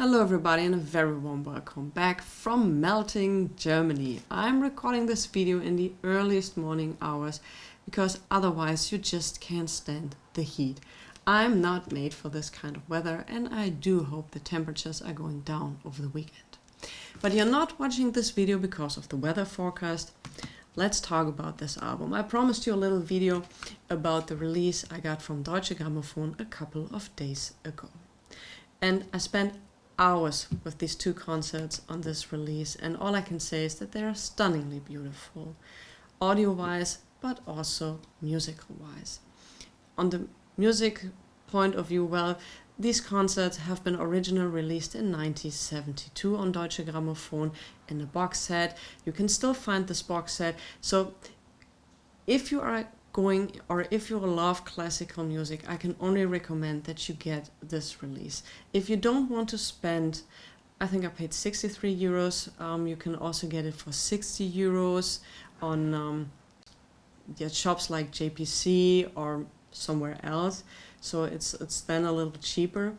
Hello everybody and a very warm welcome back from melting Germany. I'm recording this video in the earliest morning hours because otherwise you just can't stand the heat. I'm not made for this kind of weather and I do hope the temperatures are going down over the weekend. But you're not watching this video because of the weather forecast. Let's talk about this album. I promised you a little video about the release I got from Deutsche Grammophon a couple of days ago. And I spent hours with these two concerts on this release, and all I can say is that they are stunningly beautiful, audio-wise, but also musical-wise. On the music point of view, well, these concerts have been originally released in 1972 on Deutsche Grammophon in a box set. You can still find this box set, so if you are going, or if you love classical music, I can only recommend that you get this release. If you don't want to spend, I think I paid 63 euros, you can also get it for 60 euros on shops like JPC or somewhere else, so it's then a little cheaper,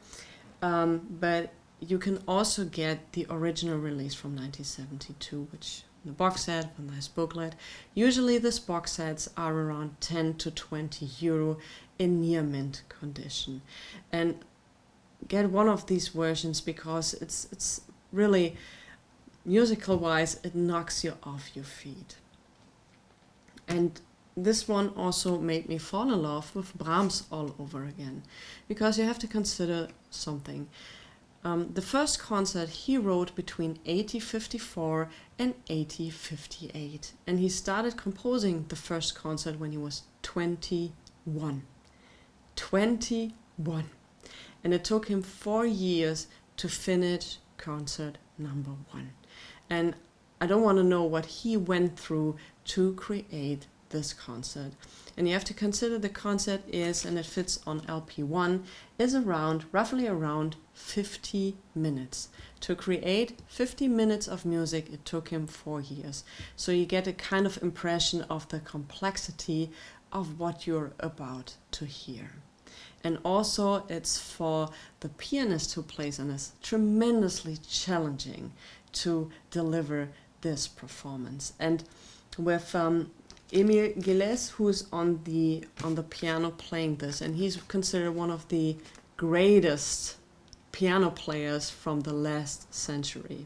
but you can also get the original release from 1972, which the box set, a nice booklet. Usually these box sets are around 10 to 20 euro in near mint condition. And get one of these versions because it's really, musical wise, it knocks you off your feet. And this one also made me fall in love with Brahms all over again, because you have to consider something. The first concert he wrote between 1854 and 1858, and he started composing the first concert when he was 21. 21. And it took him 4 years to finish concert number 1. And I don't want to know what he went through to create this concert. And you have to consider the concert is, and it fits on LP1, is roughly around 50 minutes. To create 50 minutes of music, it took him 4 years. So you get a kind of impression of the complexity of what you're about to hear. And also it's for the pianist who plays on this tremendously challenging to deliver this performance. And with Emil Gilles, who's on the piano playing this, and he's considered one of the greatest piano players from the last century.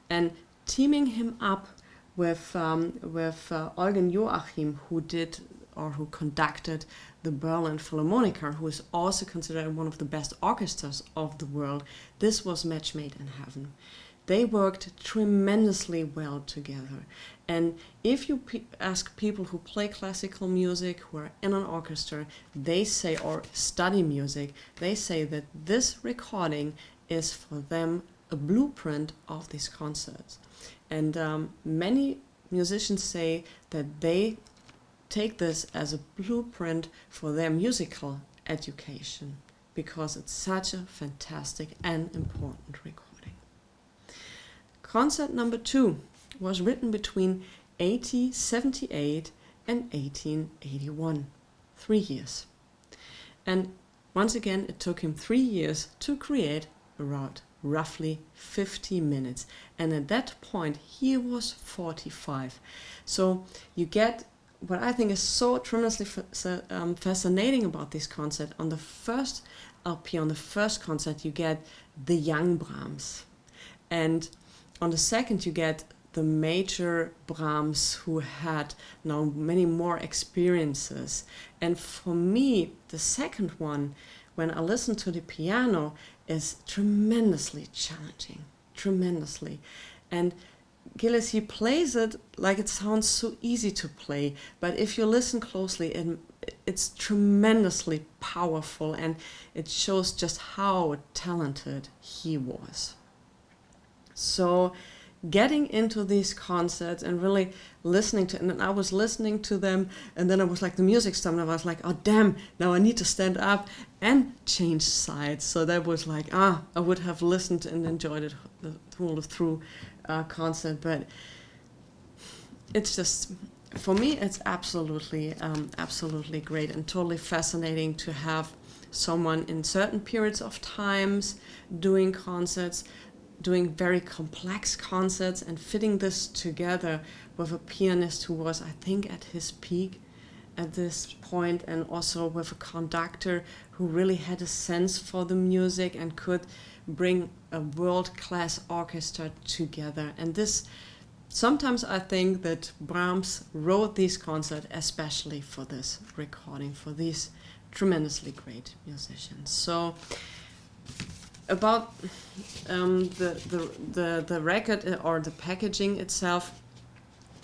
And teaming him up with Eugen Joachim, who conducted the Berlin Philharmoniker, who is also considered one of the best orchestras of the world, this was match made in heaven. They worked tremendously well together. And if you ask people who play classical music, who are in an orchestra, they say, or study music, they say that this recording is for them a blueprint of these concerts. And many musicians say that they take this as a blueprint for their musical education, because it's such a fantastic and important recording. Concert number 2 was written between 1878 and 1881, 3 years. And once again, it took him 3 years to create around roughly 50 minutes. And at that point, he was 45. So you get what I think is so tremendously fascinating about this concert. On the first LP, on the first concert, you get the young Brahms. And on the second, you get the major Brahms, who had now many more experiences. And for me, the second one, when I listen to the piano, is tremendously challenging, tremendously. And Gilles, he plays it like it sounds so easy to play, but if you listen closely, it's tremendously powerful, and it shows just how talented he was. So getting into these concerts and really listening to, and I was listening to them, and then I was like, the music stopped, and I was like, oh damn, now I need to stand up and change sides. So that was like, I would have listened and enjoyed it through concert, but it's just, for me, it's absolutely great and totally fascinating to have someone in certain periods of times doing concerts, doing very complex concerts, and fitting this together with a pianist who was, I think, at his peak at this point, and also with a conductor who really had a sense for the music and could bring a world-class orchestra together. And this, sometimes I think that Brahms wrote these concerts especially for this recording, for these tremendously great musicians. So about the record or the packaging itself,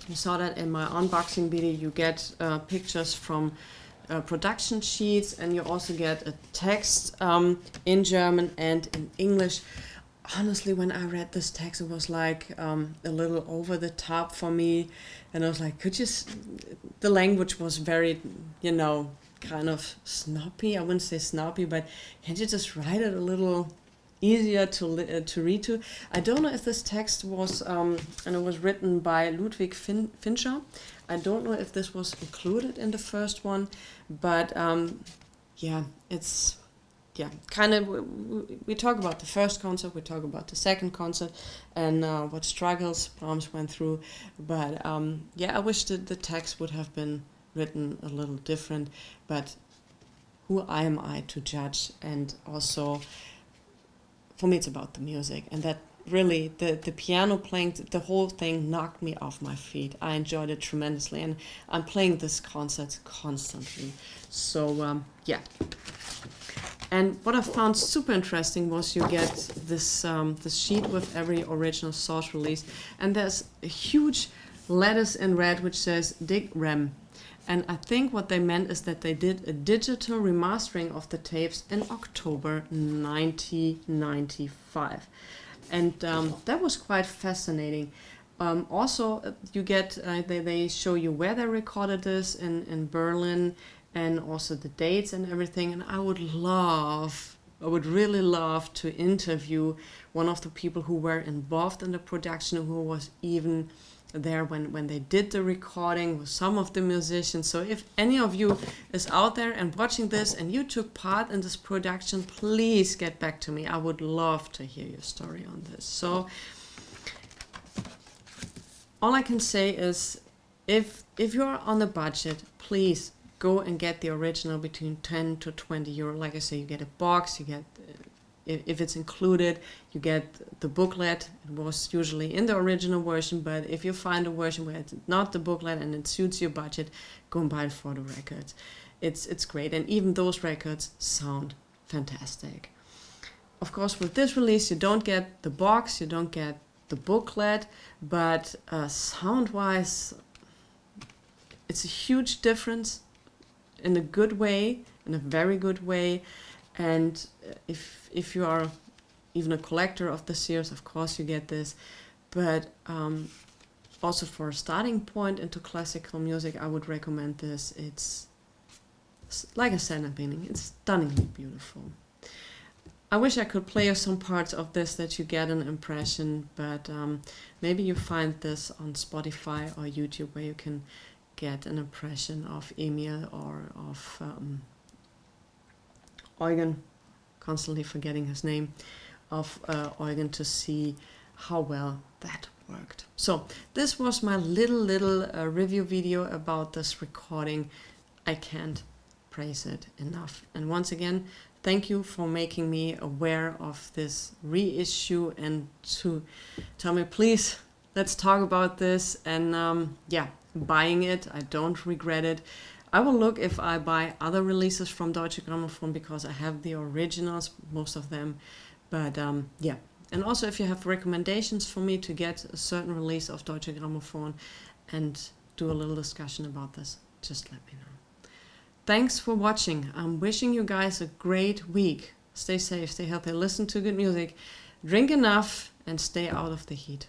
you saw that in my unboxing video. You get pictures from production sheets, and you also get a text in German and in English. Honestly, when I read this text, it was like a little over the top for me, and I was like, the language was very, you know, kind of snobby. I wouldn't say snobby, but can't you just write it a little easier to read to? I don't know if this text was, and it was written by Ludwig Fincher. I don't know if this was included in the first one, but yeah, it's, yeah, kind of, we talk about the first concert, we talk about the second concert, and what struggles Brahms went through, but yeah, I wish that the text would have been written a little different, but who am I to judge? And also, for me, it's about the music, and that really, the piano playing, the whole thing knocked me off my feet. I enjoyed it tremendously, and I'm playing this concert constantly. So yeah. And what I found super interesting was you get this this sheet with every original source release, and there's a huge letters in red which says Dig Rem. And I think what they meant is that they did a digital remastering of the tapes in October 1995. And that was quite fascinating. Also, you get, they show you where they recorded this in Berlin, and also the dates and everything. And I would really love to interview one of the people who were involved in the production, who was even there when they did the recording with some of the musicians. So if any of you is out there and watching this and you took part in this production, please get back to me. I would love to hear your story on this. So all I can say is, if you're on a budget, please go and get the original between 10 to 20 euro. Like I say, you get a box, you get, if it's included, you get the booklet. It was usually in the original version, but if you find a version where it's not the booklet and it suits your budget, go and buy it for the records. It's great, and even those records sound fantastic. Of course, with this release, you don't get the box, you don't get the booklet, but sound-wise, it's a huge difference in a good way, in a very good way. And if you are even a collector of the series, of course you get this. But also for a starting point into classical music, I would recommend this. It's, like I said in the beginning, it's stunningly beautiful. I wish I could play you some parts of this that you get an impression, but maybe you find this on Spotify or YouTube, where you can get an impression of Emil or of Eugen, constantly forgetting his name, of Eugen, to see how well that worked. So this was my little review video about this recording. I can't praise it enough. And once again, thank you for making me aware of this reissue, and to tell me, please, let's talk about this. And yeah, buying it, I don't regret it. I will look if I buy other releases from Deutsche Grammophon, because I have the originals, most of them. But yeah, and also if you have recommendations for me to get a certain release of Deutsche Grammophon and do a little discussion about this, just let me know. Thanks for watching. I'm wishing you guys a great week. Stay safe, stay healthy, listen to good music, drink enough, and stay out of the heat.